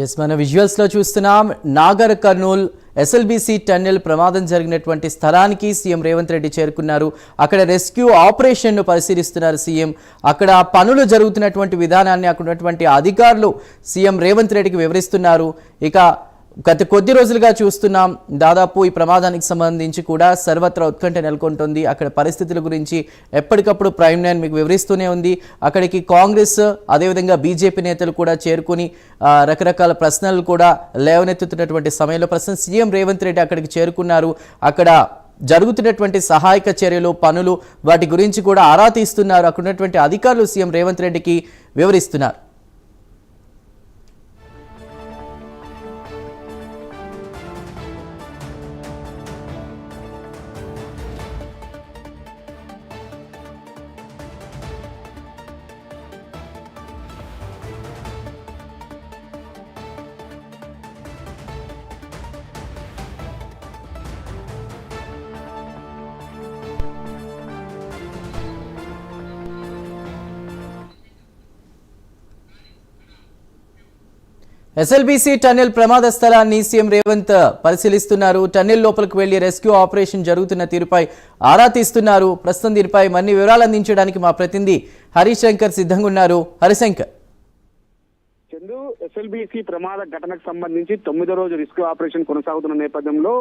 Yes మన visuals లో చూస్తున్నాం నాగర్ కర్నూల్ ఎస్ఎల్బీసీ టన్నెల్ ప్రమాదం జరిగినటువంటి స్థలానికి సీఎం రేవంత్ రెడ్డి చేరుకున్నారు. అక్కడ రెస్క్యూ ఆపరేషన్ ను పరిశీలిస్తున్నారు సీఎం. అక్కడ పనులు జరుగుతున్నటువంటి విధానాన్ని అక్కడ ఉన్నటువంటి అధికారులు సీఎం రేవంత్ రెడ్డికి వివరిస్తున్నారు. ఇక గత కొద్ది రోజులుగా చూస్తున్నాం దాదాపు ఈ ప్రమాదానికి సంబంధించి కూడా సర్వత్రా ఉత్కంఠ నెలకొంటుంది. అక్కడ పరిస్థితుల గురించి ఎప్పటికప్పుడు ప్రైమ్ లైన్ మీకు వివరిస్తూనే ఉంది. అక్కడికి కాంగ్రెస్ అదేవిధంగా బీజేపీ నేతలు కూడా చేరుకుని రకరకాల ప్రశ్నలు కూడా లేవనెత్తుతున్నటువంటి సమయంలో ప్రస్తుతం సీఎం రేవంత్ రెడ్డి అక్కడికి చేరుకున్నారు. అక్కడ జరుగుతున్నటువంటి సహాయక చర్యలు పనులు వాటి గురించి కూడా ఆరా తీస్తున్నారు. అక్కడ ఉన్నటువంటి అధికారులు సీఎం రేవంత్ రెడ్డికి వివరిస్తున్నారు. ఎస్ఎల్బీసీ టన్నెల్ ప్రమాద స్థలాన్ని సీఎం రేవంత్ పరిశీలిస్తున్నారు. టన్నెల్ లోపలికి వెళ్లి రెస్క్యూ ఆపరేషన్ జరుగుతున్న తీరుపై ఆరా తీస్తున్నారు. ప్రస్తుతం దీనిపై మరిన్ని వివరాలు అందించడానికి మా ప్రతినిధి హరిశంకర్ సిద్ధంగా ఉన్నారు. హరిశంకర్, చందు, ఎస్ఎల్బీసీ ప్రమాద ఘటనకు సంబంధించి 9వ రోజు రెస్క్యూ ఆపరేషన్ కొనసాగుతున్న నేపథ్యంలో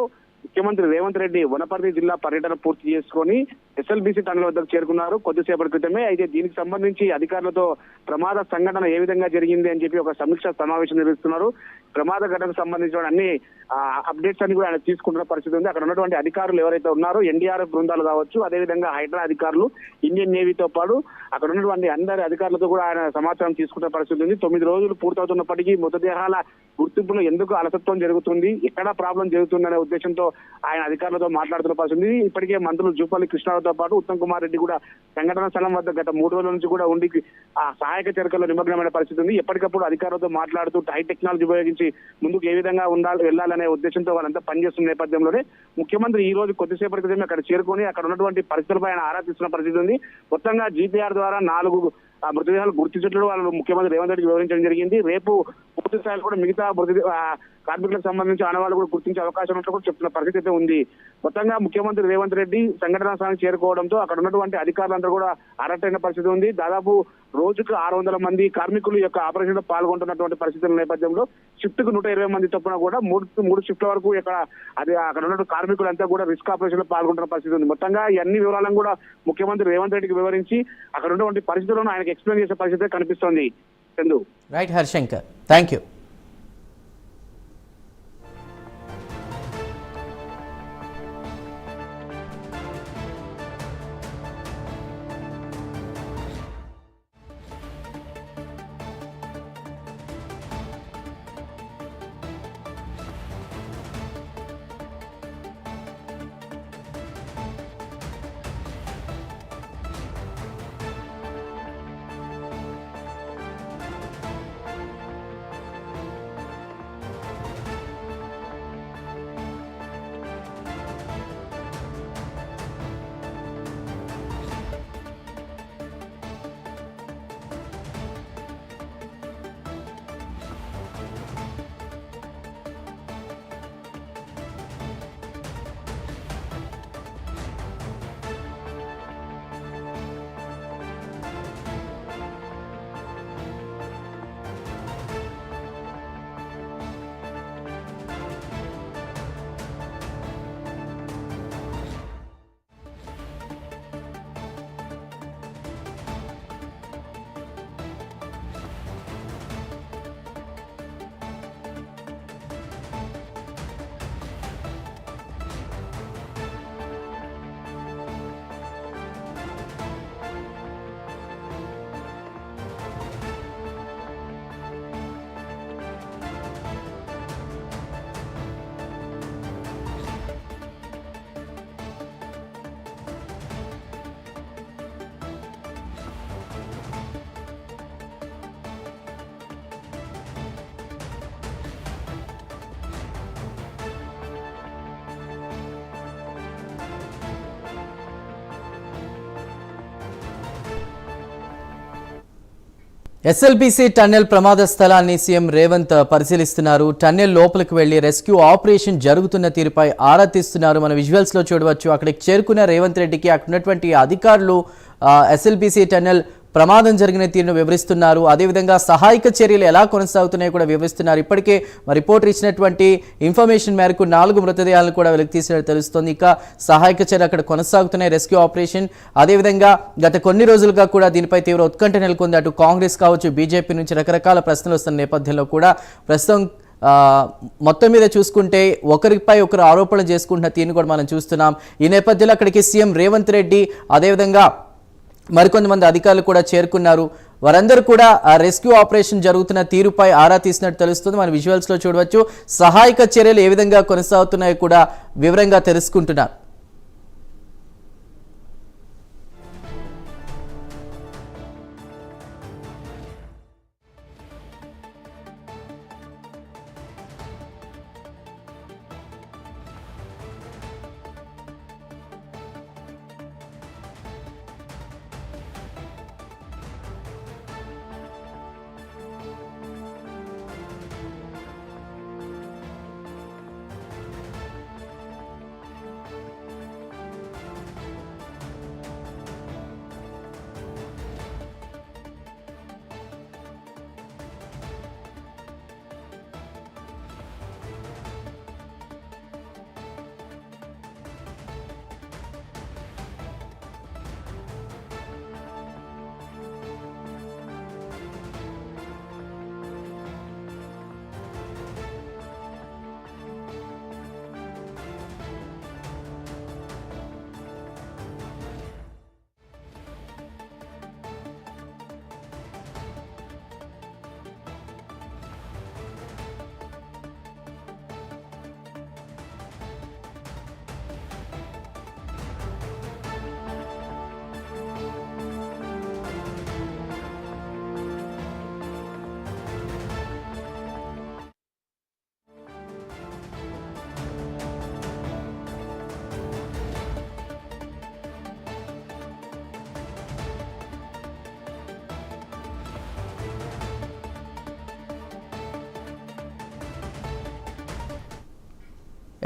ముఖ్యమంత్రి రేవంత్ రెడ్డి వనపర్తి జిల్లా పర్యటన పూర్తి చేసుకుని ఎస్ఎల్బీసీ టన్నెల్ వద్దకు చేరుకున్నారు కొద్దిసేపటి క్రితమే. అయితే దీనికి సంబంధించి అధికారులతో ప్రమాద సంఘటన ఏ విధంగా జరిగింది అని చెప్పి ఒక సమీక్ష సమావేశం నిర్వహిస్తున్నారు. ప్రమాద ఘటనకు సంబంధించిన అన్ని అప్డేట్స్ అన్ని కూడా ఆయన తీసుకుంటున్న పరిస్థితి ఉంది. అక్కడ ఉన్నటువంటి అధికారులు ఎవరైతే ఉన్నారో ఎన్డీఆర్ఎఫ్ బృందాలు కావచ్చు, అదేవిధంగా హైడ్రా అధికారులు, ఇండియన్ నేవీతో పాటు అక్కడ ఉన్నటువంటి అందరి అధికారులతో కూడా ఆయన సమాచారం తీసుకుంటున్న పరిస్థితి ఉంది. 9 రోజులు పూర్తవుతున్నప్పటికీ మృతదేహాల గుర్తింపులో ఎందుకు అలసత్వం జరుగుతుంది, ఎక్కడ ప్రాబ్లం జరుగుతుందనే ఉద్దేశంతో ఆయన అధికారులతో మాట్లాడుతున్న పరిస్థితి. ఇప్పటికే మంత్రులు జూపల్లి కృష్ణారావుతో పాటు ఉత్తమ్ కుమార్ రెడ్డి కూడా సంఘటన స్థలం వద్ద గత 3 రోజుల నుంచి కూడా ఉండి ఆ సహాయక చర్యల్లో నిమగ్నమైన పరిస్థితి ఉంది. ఎప్పటికప్పుడు అధికారులతో మాట్లాడుతూ హై టెక్నాలజీ ఉపయోగించి ముందుకు ఏ విధంగా వెళ్ళాలనే ఉద్దేశంతో వాళ్ళంతా పనిచేస్తున్న నేపథ్యంలోనే ముఖ్యమంత్రి ఈ రోజు కొద్దిసేపటి క్రితమే అక్కడ చేరుకొని అక్కడ ఉన్నటువంటి పరిస్థితులపై ఆయన ఆరా తీస్తున్న పరిస్థితి ఉంది. మొత్తంగా జీపీఆర్ ద్వారా 4 మృతదేహాలు గుర్తించట్లు వాళ్ళు ముఖ్యమంత్రి రేవంత్ రెడ్డికి వివరించడం జరిగింది. రేపు పూర్తి స్థాయిలో కూడా మిగతా కార్మికులకు సంబంధించి ఆనవాళ్ళు కూడా గుర్తించే అవకాశం ఉన్నట్లు కూడా చెప్తున్న పరిస్థితి అయితే ఉంది. మొత్తంగా ముఖ్యమంత్రి రేవంత్ రెడ్డి సంఘటనా స్థానానికి చేరుకోవడంతో అక్కడ ఉన్నటువంటి అధికారులందరూ కూడా అలర్ట్ అయిన పరిస్థితి ఉంది. దాదాపు రోజుకు 600 మంది కార్మికులు యొక్క ఆపరేషన్ లో పాల్గొంటున్నటువంటి పరిస్థితుల నేపథ్యంలో షిఫ్ట్ కు 120 మంది చొప్పున కూడా మూడు షిఫ్ట్ల వరకు అక్కడ ఉన్న కార్మికులంతా కూడా రిస్క్ ఆపరేషన్ లో పాల్గొంటున్న పరిస్థితి ఉంది. మొత్తంగా ఈ అన్ని వివరాలను కూడా ముఖ్యమంత్రి రేవంత్ రెడ్డికి వివరించి అక్కడ ఉన్నటువంటి పరిస్థితులను ఆయనకు ఎక్స్ప్లెయిన్ చేసే పరిస్థితి కనిపిస్తోంది. Chandu. Right Harshankar, thank you. SLBC tunnel ప్రమాద స్థలాన్ని సీఎం రేవంత్ పరిశీలిస్తున్నారు. టన్నెల్ లోపలికి వెళ్లి రెస్క్యూ ఆపరేషన్ జరుగుతున్న తీరుపై ఆరా తీస్తున్నారు. మన విజువల్స్ లో చూడవచ్చు. అక్కడికి చేరుకున్న రేవంత్ రెడ్డికి అక్కడ ఉన్నటువంటి అధికారులు ఎస్ఎల్బీసీ టన్నెల్ ప్రమాదం జరిగిన తీరును వివరిస్తున్నారు. అదేవిధంగా సహాయక చర్యలు ఎలా కొనసాగుతున్నాయో కూడా వివరిస్తున్నారు. ఇప్పటికే రిపోర్టర్ ఇచ్చినటువంటి ఇన్ఫర్మేషన్ మేరకు 4 మృతదేహాలను కూడా వెలికి తీసినట్టు తెలుస్తోంది. ఇక సహాయక చర్యలు అక్కడ కొనసాగుతున్నాయి, రెస్క్యూ ఆపరేషన్. అదేవిధంగా గత కొన్ని రోజులుగా కూడా దీనిపై తీవ్ర ఉత్కంఠ నెలకొంది. అటు కాంగ్రెస్ కావచ్చు, బీజేపీ నుంచి రకరకాల ప్రశ్నలు వస్తున్న నేపథ్యంలో కూడా ప్రస్తుతం మొత్తం మీద చూసుకుంటే ఒకరిపై ఒకరు ఆరోపణలు చేసుకుంటున్న తీరును కూడా మనం చూస్తున్నాం. ఈ నేపథ్యంలో అక్కడికి సీఎం రేవంత్ రెడ్డి అదేవిధంగా మరికొంతమంది అధికారులు కూడా చేరుకున్నారు. వారందరూ కూడా ఆ రెస్క్యూ ఆపరేషన్ జరుగుతున్న తీరుపై ఆరా తీసినట్టు తెలుస్తుంది. మన విజువల్స్ లో చూడవచ్చు. సహాయక చర్యలు ఏ విధంగా కొనసాగుతున్నాయో కూడా వివరంగా తెలుసుకుంటున్నారు.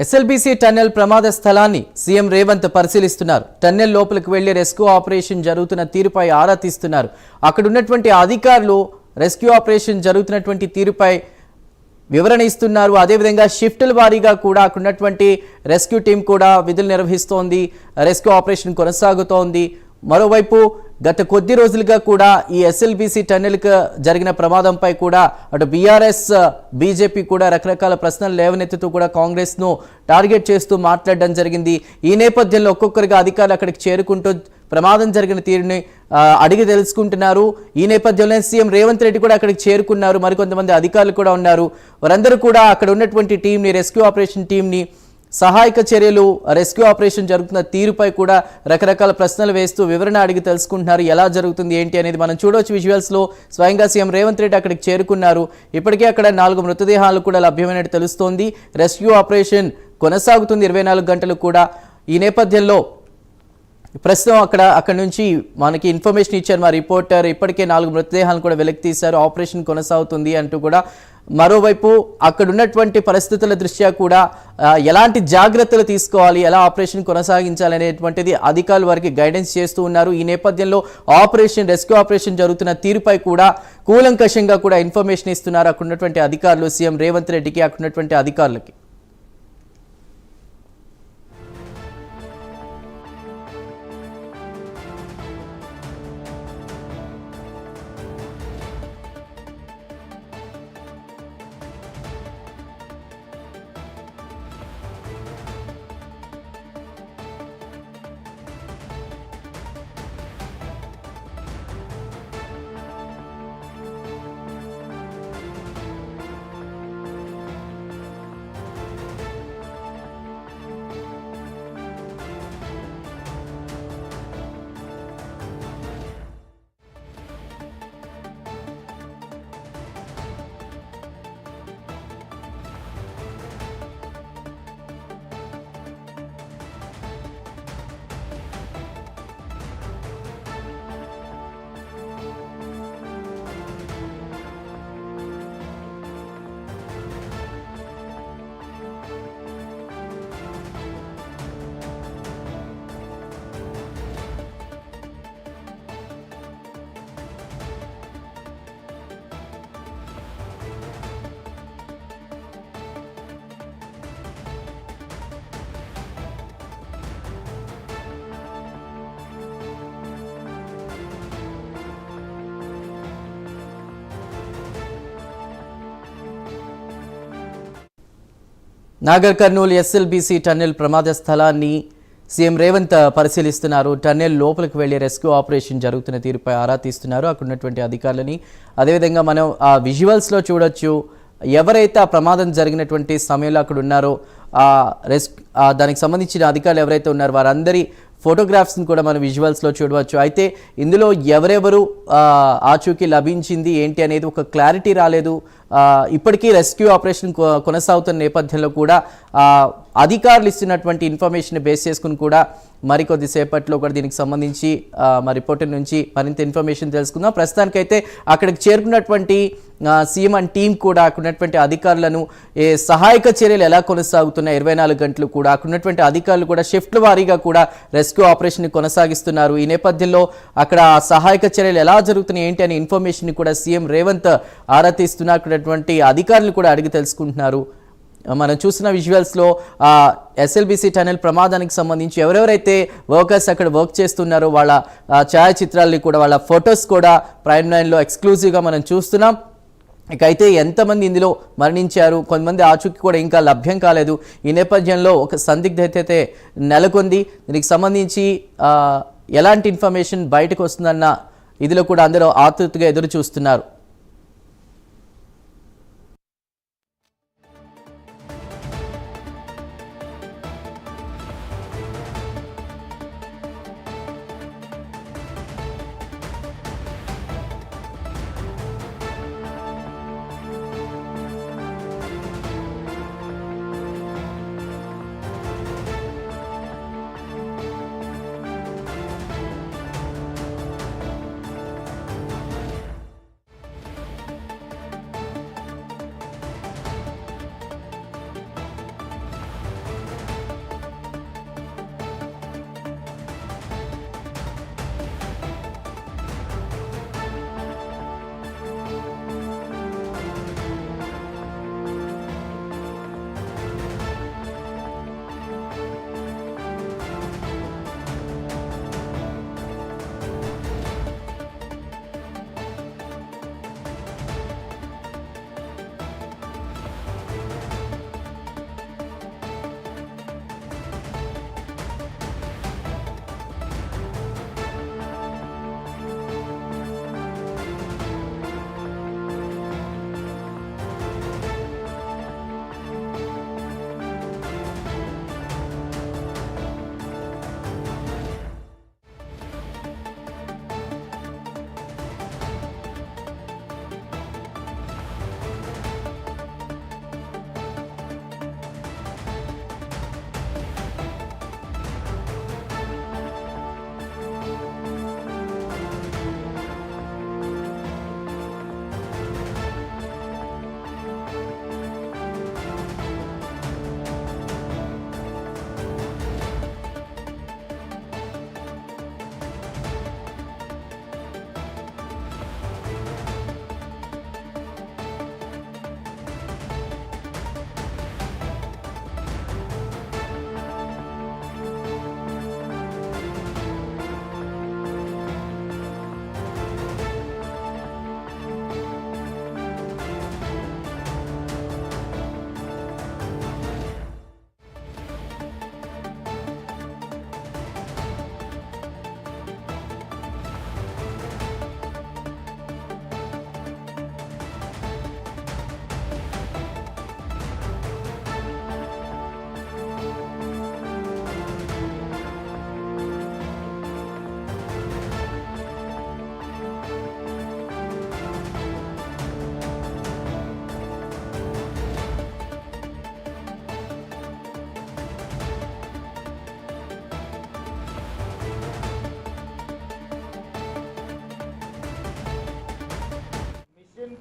ఎస్ఎల్బీసీ టన్నెల్ ప్రమాద స్థలాన్ని సీఎం రేవంత్ పరిశీలిస్తున్నారు. టన్నెల్ లోపలికి వెళ్లి రెస్క్యూ ఆపరేషన్ జరుగుతున్న తీరుపై ఆరా తీస్తున్నారు. అక్కడ ఉన్నటువంటి అధికారులు రెస్క్యూ ఆపరేషన్ జరుగుతున్నటువంటి తీరుపై వివరణ ఇస్తున్నారు. అదేవిధంగా షిఫ్టుల వారీగా కూడా అక్కడ ఉన్నటువంటి రెస్క్యూ టీం కూడా విధులు నిర్వహిస్తోంది. రెస్క్యూ ఆపరేషన్ కొనసాగుతోంది. మరోవైపు గత కొద్ది రోజులుగా కూడా ఈ ఎస్ఎల్బీసీ టన్నెల్కి జరిగిన ప్రమాదంపై కూడా అటు బీఆర్ఎస్ బీజేపీ కూడా రకరకాల ప్రశ్నలు లేవనెత్తుతూ కూడా కాంగ్రెస్ను టార్గెట్ చేస్తూ మాట్లాడడం జరిగింది. ఈ నేపథ్యంలో ఒక్కొక్కరిగా అధికారులు అక్కడికి చేరుకుంటూ ప్రమాదం జరిగిన తీరుని అడిగి తెలుసుకుంటున్నారు. ఈ నేపథ్యంలో సీఎం రేవంత్ రెడ్డి కూడా అక్కడికి చేరుకున్నారు. మరికొంతమంది అధికారులు కూడా ఉన్నారు. వారందరూ కూడా అక్కడ ఉన్నటువంటి టీంని, రెస్క్యూ ఆపరేషన్ టీంని, సహాయక చర్యలు, రెస్క్యూ ఆపరేషన్ జరుగుతున్న తీరుపై కూడా రకరకాల ప్రశ్నలు వేస్తూ వివరణ అడిగి తెలుసుకుంటున్నారు. ఎలా జరుగుతుంది ఏంటి అనేది మనం చూడవచ్చు విజువల్స్ లో. స్వయంగా సీఎం రేవంత్ రెడ్డి అక్కడికి చేరుకున్నారు. ఇప్పటికే అక్కడ 4 మృతదేహాలు కూడా లభ్యమైనట్టు తెలుస్తోంది. రెస్క్యూ ఆపరేషన్ కొనసాగుతుంది 24 గంటలు కూడా. ఈ నేపథ్యంలో ప్రస్తుతం అక్కడ నుంచి మనకి ఇన్ఫర్మేషన్ ఇచ్చారు మా రిపోర్టర్. ఇప్పటికే 4 మృతదేహాలను కూడా వెలికి తీశారు. ఆపరేషన్ కొనసాగుతుంది అంటూ కూడా. మరోవైపు అక్కడ ఉన్నటువంటి పరిస్థితుల దృష్ట్యా కూడా ఎలాంటి జాగ్రత్తలు తీసుకోవాలి, ఎలా ఆపరేషన్ కొనసాగించాలి అనేటువంటిది అధికారులు వారికి గైడెన్స్ చేస్తూ ఉన్నారు. ఈ నేపథ్యంలో రెస్క్యూ ఆపరేషన్ జరుగుతున్న తీరుపై కూడా కూలంకషంగా కూడా ఇన్ఫర్మేషన్ ఇస్తున్నారు అక్కడ ఉన్నటువంటి అధికారులు సీఎం రేవంత్ రెడ్డికి, అక్కడ ఉన్నటువంటి అధికారులకి. నాగర్ కర్నూలు ఎస్ఎల్బీసీ టన్నెల్ ప్రమాద స్థలాన్ని సీఎం రేవంత్ పరిశీలిస్తున్నారు. టన్నెల్ లోపలికి వెళ్లి రెస్క్యూ ఆపరేషన్ జరుగుతున్న తీరుపై ఆరా తీస్తున్నారు అక్కడ ఉన్నటువంటి అధికారులని. అదేవిధంగా మనం ఆ విజువల్స్లో చూడొచ్చు, ఎవరైతే ఆ ప్రమాదం జరిగినటువంటి సమయంలో అక్కడ ఉన్నారో దానికి సంబంధించిన అధికారులు ఎవరైతే ఉన్నారో వారందరి ఫోటోగ్రాఫ్స్ని కూడా మనం విజువల్స్లో చూడవచ్చు. అయితే ఇందులో ఎవరెవరు ఆచూకీ లభించింది ఏంటి అనేది ఒక క్లారిటీ రాలేదు. ఇప్పటికీ రెస్క్యూ ఆపరేషన్ కొనసాగుతున్న నేపథ్యంలో కూడా అధికారులు ఇస్తున్నటువంటి ఇన్ఫర్మేషన్ బేస్ చేసుకుని కూడా మరికొద్ది సేపట్లో కూడా దీనికి సంబంధించి మా రిపోర్టర్ నుంచి మరింత ఇన్ఫర్మేషన్ తెలుసుకుందాం. ప్రస్తుతానికైతే అక్కడికి చేరుకున్నటువంటి సీఎం అండ్ టీం కూడా అక్కడ ఉన్నటువంటి అధికారులను సహాయక చర్యలు ఎలా కొనసాగుతున్నాయి 24 గంటలు కూడా అక్కడ ఉన్నటువంటి అధికారులు కూడా షిఫ్ట్ల వారీగా కూడా రెస్క్యూ ఆపరేషన్ కొనసాగిస్తున్నారు. ఈ నేపథ్యంలో అక్కడ సహాయక చర్యలు ఎలా జరుగుతున్నాయి ఏంటి అనే ఇన్ఫర్మేషన్ కూడా సీఎం రేవంత్ ఆరా తీస్తున్నారు. అక్కడటువంటి అధికారులు కూడా అడిగి తెలుసుకుంటున్నారు. మనం చూసిన విజువల్స్లో ఎస్ఎల్బీసీ టనెల్ ప్రమాదానికి సంబంధించి ఎవరెవరైతే వర్కర్స్ అక్కడ వర్క్ చేస్తున్నారో వాళ్ళ ఛాయాచిత్రాలని కూడా వాళ్ళ ఫొటోస్ కూడా ప్రైమ్ లైన్లో ఎక్స్క్లూజివ్గా మనం చూస్తున్నాం. ఇకైతే ఎంతమంది ఇందులో మరణించారు, కొంతమంది ఆచూకీ కూడా ఇంకా లభ్యం కాలేదు. ఈ నేపథ్యంలో ఒక సందిగ్ధత అయితే నెలకొంది. దీనికి సంబంధించి ఎలాంటి ఇన్ఫర్మేషన్ బయటకు వస్తుందన్న ఇదిలో కూడా అందరూ ఆతృతగా ఎదురు చూస్తున్నారు.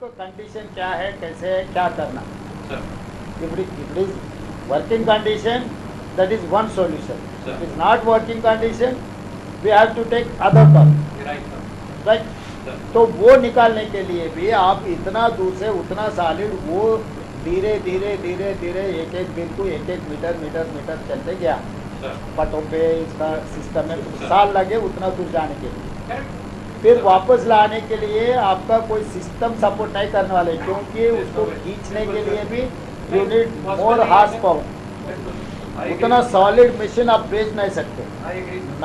को कंडीशन क्या है, कैसे है, क्या करना. If it is working condition, that is one solution. If it is not working condition, we have to take other path. Right? तो वो निकालने के लिए भी आप इतना दूर से उतना सॉलिड वो धीरे धीरे धीरे धीरे एक एक दिन को एक एक मीटर चलते गया. पटों पे इसका सिस्टम में साल लगे उतना दूर जाने के लिए. फिर वापस लाने के लिए आपका कोई सिस्टम सपोर्ट नहीं करने वाले, क्योंकि उसको खींचने के लिए भी You need more horsepower. उतना solid machine आप बेच नहीं सकते.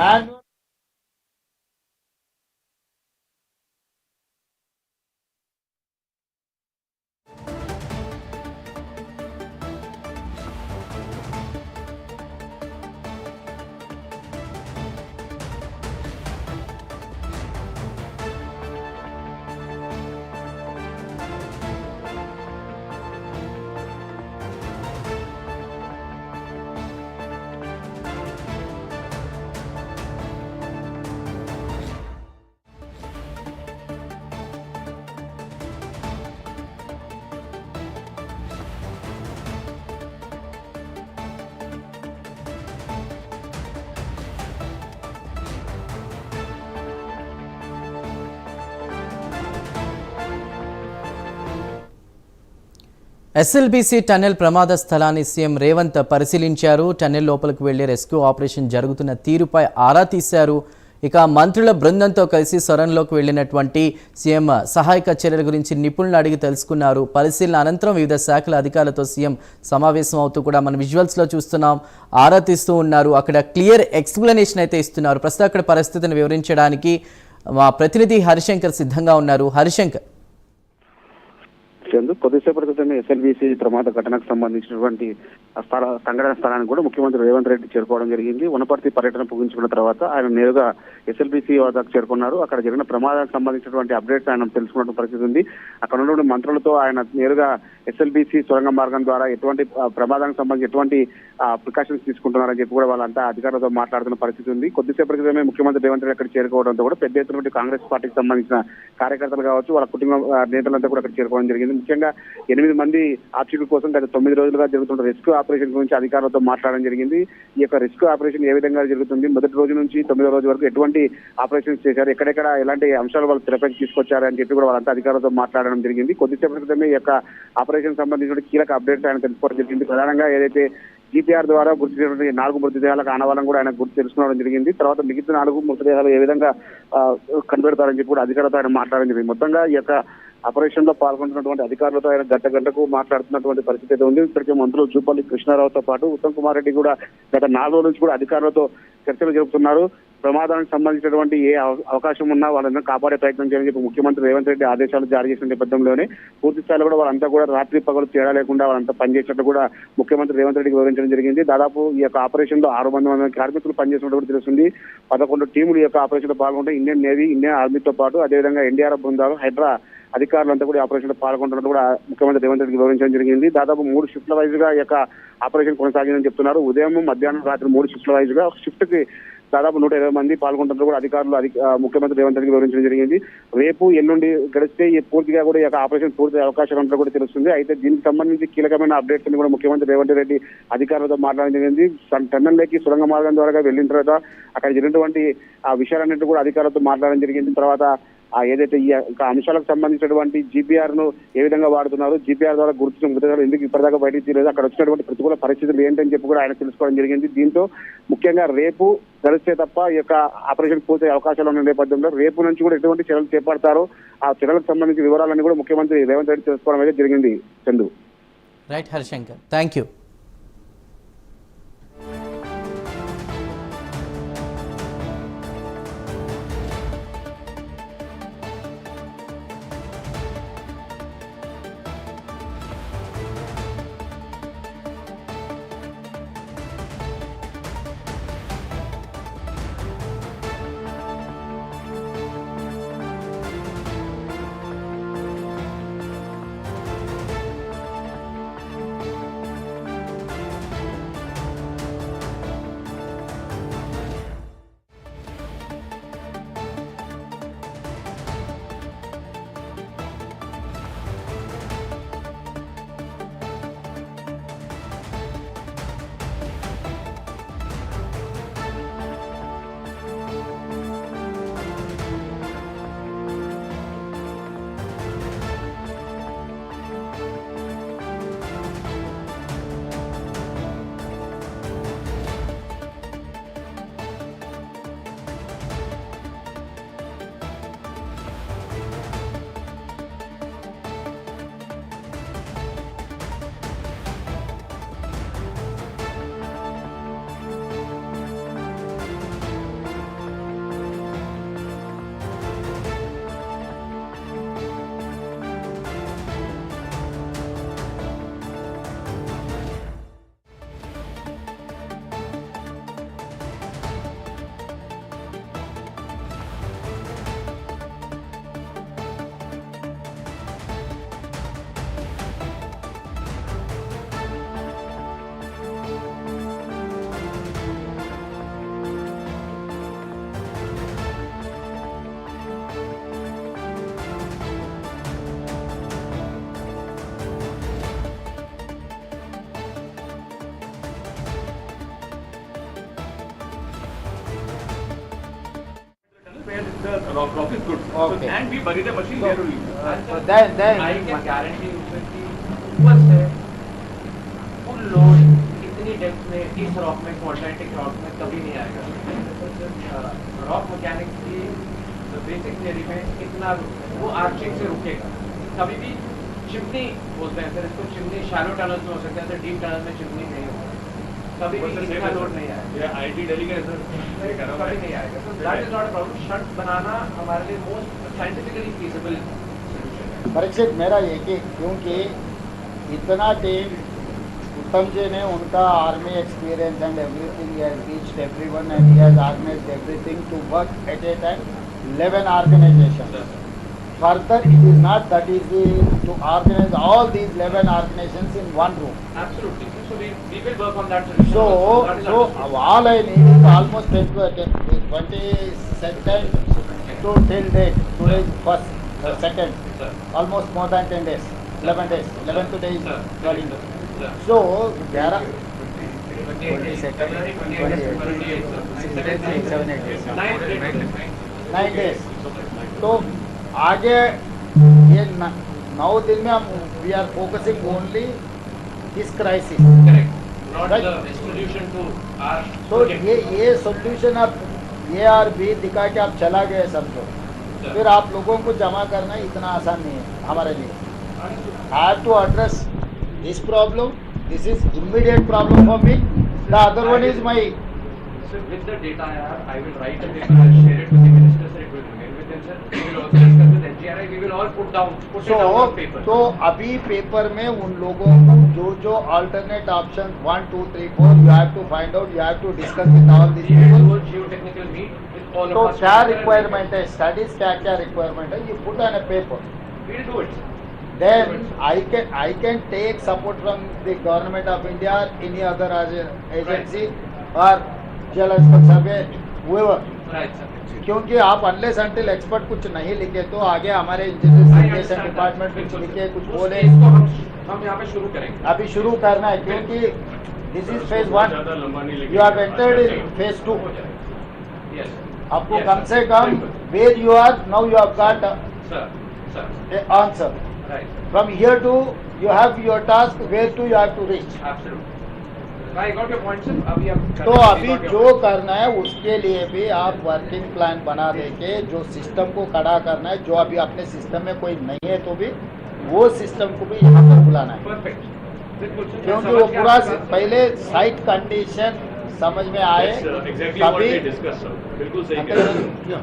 Manual ఎస్ఎల్బీసీ టన్నెల్ ప్రమాద స్థలాన్ని సీఎం రేవంత్ పరిశీలించారు. టన్నెల్ లోపలికి వెళ్లి రెస్క్యూ ఆపరేషన్ జరుగుతున్న తీరుపై ఆరా తీశారు. ఇక మంత్రుల బృందంతో కలిసి సొరంలోకి వెళ్లినటువంటి సీఎం సహాయక చర్యల గురించి నిపుణులు అడిగి తెలుసుకున్నారు. పరిశీలన అనంతరం వివిధ శాఖల అధికారులతో సీఎం సమావేశం అవుతూ కూడా మన విజువల్స్లో చూస్తున్నాం, ఆరా తీస్తూ ఉన్నారు. అక్కడ క్లియర్ ఎక్స్ప్లెనేషన్ అయితే ఇస్తున్నారు. ప్రస్తుతం అక్కడ పరిస్థితిని వివరించడానికి మా ప్రతినిధి హరిశంకర్ సిద్ధంగా ఉన్నారు. హరిశంకర్, చందు, కొద్దిసేపటి క్రితమే ఎస్ఎల్బీసీ ప్రమాద ఘటనకు సంబంధించినటువంటి సంఘటన స్థలానికి కూడా ముఖ్యమంత్రి రేవంత్ రెడ్డి చేరుకోవడం జరిగింది. వనపర్తి పర్యటన ముగించుకున్న తర్వాత ఆయన నేరుగా ఎస్ఎల్బీసీ వద్దకు చేరుకున్నారు. అక్కడ జరిగిన ప్రమాదానికి సంబంధించినటువంటి అప్డేట్స్ ఆయన తెలుసుకున్న పరిస్థితి ఉంది. అక్కడ ఉన్నటువంటి మంత్రులతో ఆయన నేరుగా ఎస్ఎల్బీసీ సొరంగ మార్గం ద్వారా ఎటువంటి ప్రమాదానికి సంబంధించి ఎటువంటి ప్రికాషన్స్ తీసుకుంటున్నారని చెప్పి కూడా వాళ్ళంతా అధికారులతో మాట్లాడుతున్న పరిస్థితి ఉంది. కొద్దిసేపటి క్రితమే ముఖ్యమంత్రి రేవంత్ రెడ్డి అక్కడ చేరుకోవడంతో కూడా పెద్ద ఎత్తున కాంగ్రెస్ పార్టీకి సంబంధించిన కార్యకర్తలు కావచ్చు, వాళ్ళ కుటుంబ నేతలంతా కూడా అక్కడ చేరుకోవడం జరిగింది. ముఖ్యంగా 8 మంది ఆచూకీ కోసం గత 9 రోజులుగా జరుగుతున్న రెస్క్యూ ఆపరేషన్ గురించి అధికారులతో మాట్లాడడం జరిగింది. ఈ యొక్క రెస్క్యూ ఆపరేషన్ ఏ విధంగా జరుగుతుంది, మొదటి రోజు నుంచి 9వ రోజు వరకు ఎటువంటి ఆపరేషన్స్ చేశారు, ఎక్కడెక్కడ ఎలాంటి అంశాలు వాళ్ళు తెరపైకి తీసుకొచ్చారు అని చెప్పి కూడా వాళ్ళంతా అధికారులతో మాట్లాడడం జరిగింది. కొద్దిసేపటి క్రితమే ఈ యొక్క ఆపరేషన్ సంబంధించిన కీలక అప్డేట్స్ ఆయన తెలుసుకోవడం జరిగింది. ప్రధానంగా ఏదైతే జీపీఆర్ ద్వారా గుర్తు చేసినటువంటి 4 మృతదేహాలకు ఆనవాళ్ళం కూడా ఆయన గుర్తు తెలుసుకోవడం జరిగింది. తర్వాత మిగతా 4 మృతదేహాలు ఏ విధంగా కనిపెడతారని చెప్పి కూడా అధికారులతో ఆయన మాట్లాడడం జరిగింది. మొత్తంగా ఈ యొక్క ఆపరేషన్ లో పాల్గొంటున్నటువంటి అధికారులతో ఆయన గంటకు మాట్లాడుతున్నటువంటి పరిస్థితి అయితే ఉంది. ఇప్పటికే మంత్రులు జూపల్లి కృష్ణారావుతో పాటు ఉత్తమ్ కుమార్ రెడ్డి కూడా గత 4 రోజుల నుంచి కూడా అధికారులతో చర్చలు జరుపుతున్నారు. ప్రమాదానికి సంబంధించినటువంటి ఏ అవకాశం ఉన్నా వాళ్ళని కాపాడే ప్రయత్నం చేయాలని చెప్పి ముఖ్యమంత్రి రేవంత్ రెడ్డి ఆదేశాలు జారీ చేసిన నేపథ్యంలోనే పూర్తి స్థాయిలో కూడా వాళ్ళంతా కూడా రాత్రి పగలు తేడా లేకుండా వాళ్ళంతా పనిచేసినట్టు కూడా ముఖ్యమంత్రి రేవంత్ రెడ్డికి వివరించడం జరిగింది. దాదాపు ఈ యొక్క ఆపరేషన్ లో 600 మంది కార్మికులు పనిచేసినట్టు కూడా తెలుస్తుంది. 11 టీములు ఈ యొక్క ఆపరేషన్ లో పాల్గొంటే ఇండియన్ నేవీ, ఇండియన్ ఆర్మీతో పాటు అదేవిధంగా ఎన్డీఆర్ఎఫ్ బృందాలు, హైడ్రా అధికారులంతా కూడా ఆపరేషన్ లో పాల్గొంటున్నట్టు కూడా ముఖ్యమంత్రి రేవంత్ రెడ్డికి వివరించడం జరిగింది. దాదాపు 3 షిఫ్ట్ల వైజ్ గా ఈ యొక్క ఆపరేషన్ కొనసాగిందని చెప్తున్నారు. ఉదయం, మధ్యాహ్నం, రాత్రి 3 షిఫ్ట్ల వైజ్ గా షిఫ్ట్ కి దాదాపు 120 మంది పాల్గొంటున్నట్టు కూడా అధికారులు ముఖ్యమంత్రి రేవంత్ రెడ్డికి వివరించడం జరిగింది. రేపు ఎల్లుండి గడిస్తే పూర్తిగా కూడా ఈ యొక్క ఆపరేషన్ పూర్తి అవకాశాలు ఉన్నట్టు కూడా తెలుస్తుంది. అయితే దీనికి సంబంధించి కీలకమైన అప్డేట్స్ ని కూడా ముఖ్యమంత్రి రేవంత్ రెడ్డి అధికారులతో మాట్లాడడం జరిగింది. టన్నెల్లోకి సొరంగ మార్గం ద్వారా వెళ్ళిన తర్వాత అక్కడ జరిగినటువంటి ఆ విషయాలన్నింటి కూడా అధికారులతో మాట్లాడడం జరిగింది. తర్వాత ఏదైతే ఈ అంశాలకు సంబంధించినటువంటి జీపీఆర్ ను ఏ విధంగా వాడుతున్నారు, జీపీఆర్ ద్వారా గుర్తించిన మృతదేహాలు ఎందుకు ఇప్పటిదాకా బయటికి తీయలేదు, అక్కడ వచ్చినటువంటి ప్రతికూల పరిస్థితులు ఏంటని చెప్పి కూడా ఆయన తెలుసుకోవడం జరిగింది. దీంతో ముఖ్యంగా రేపు గడిస్తే తప్ప ఈ యొక్క ఆపరేషన్ పూర్తి అవకాశాలు ఉన్న నేపథ్యంలో రేపు నుంచి కూడా ఎటువంటి చర్యలు చేపడతారో ఆ చర్యలకు సంబంధించిన వివరాలన్నీ కూడా ముఖ్యమంత్రి రేవంత్ రెడ్డి తెలుసుకోవడం అయితే జరిగింది. Chandu. Right Harishankar, thank you. where the rock is good. Okay. So, and we bury the machine there only. then I can guarantee you sir कि ऊपर से full load इतनी डेप्थ में इस रॉक में क्वाड्रेंटिक रॉक में कभी नहीं आएगा. रॉक मैकेनिक्स की बेसिक थियरी में इतना वो आर्चिंग से रुकेगा. कभी भी चिमनी बोलते हैं सर इसको, चिमनी शैलो टनल्स में हो सकता है सर, डीप टनल में चिमनी नहीं होगा. कभी भी इतना लोड नहीं आएगा. ये IIT दिल्ली का है सर. ये कर रहा कभी हूँ नहीं आएगा. So that is not a problem. Shunt बनाना हमारे लिए मोस्ट साइंटिफिकली फीजिबल सोल्यूशन है. परीक्षित मेरा ये कि क्योंकि इतना टीम उत्तम जी ने उनका army experience and everything has reached everyone and he has organised everything to work at a time 11 organisation. Further, it is not that easy to organize all these 11 organizations in one room. Absolutely. So we will work on that solution. So, also. That is so understood. all I need is almost 22nd to till date. Today is first, second, Sir. almost more than 10 days, 11 days. 11 today is Sir. 12. Sir. So, there are 9 days. तो आगे ये 9 दिन में हम we are focusing only this crisis. Correct. Not Right. the solution to our. तो ये solution आप ये और भी दिखा के आप चला गए समझो, फिर आप लोगों को जमा करना इतना आसान नहीं है हमारे लिए. I have to address this problem. This is immediate problem for me. The other one is my. So with the data, I will write a paper. I'll share it with the minister. Sir, it will remain with them, sir. We will also discuss with NGRI. We will all put it down on paper. तो अभी paper में उन लोगों को जो alternate option 1, 2, 3, 4 you have to find out, you have to discuss with all this We will people. do a geotechnical meet with all तो of us. क्या requirement है, स्टडीज क्या रिक्वायरमेंट है, you put on A paper. We will do it. Then I can take support from the government of India or any other agency or Jal Expert Survey, whoever. Right, sir. क्योंकि आप unless until expert कुछ नहीं लिखे तो आगे हमारे engineers department कुछ लिखे कुछ बोले. इसको हम यहाँ पे शुरू करेंगे. अभी शुरू करना है क्योंकि दिस इज फेज 1. ज़्यादा लंबा नहीं लेकिन you have entered in phase 2. Yes. आपको Yes, कम sir. से कम where you are now you have got Sir. Sir. A answer. Right. From here to you have your task where to you have to reach. Absolutely. I got your point, sir. अभी हम तो अभी जो करना है उसके लिए भी आप वर्किंग प्लान बना देके जो सिस्टम को खड़ा करना है, जो अभी अपने सिस्टम में कोई नहीं है तो भी वो सिस्टम को भी यहाँ पर बुलाना है. परफेक्ट. बिल्कुल sir. क्योंकि समझ वो गया पूरा आपकी बात. पहले साइट कंडीशन समझ में आए That's exactly what तभी we discussed, sir. बिल्कुल सही कह रहे हैं.